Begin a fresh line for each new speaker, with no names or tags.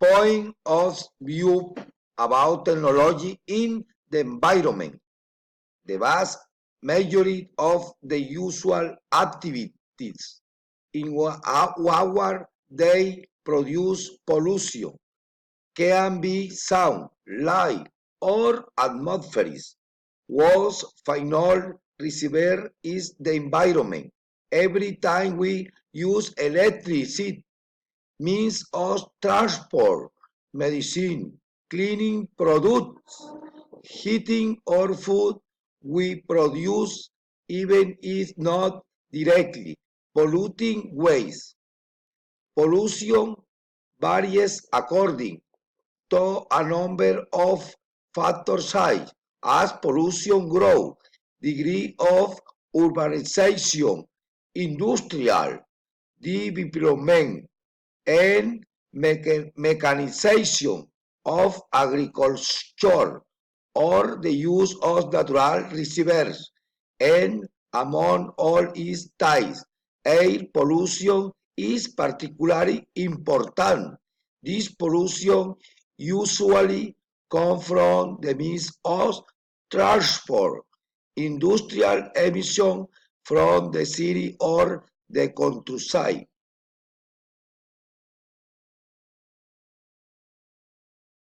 point of view about technology in the environment. The vast majority of the usual activities in our day produce pollution, can be sound, light, or atmospheric. What's final receiver is the environment. Every time we use electricity, means of transport, medicine, cleaning products, heating or food we produce, even if not directly polluting waste. Pollution varies according to a number of factors such as pollution growth, degree of urbanization, industrial development, and mechanization of agriculture or the use of natural reservoirs, and among all its types, air pollution is particularly important. This pollution usually comes from the means of transport, industrial emission from the city or the countryside,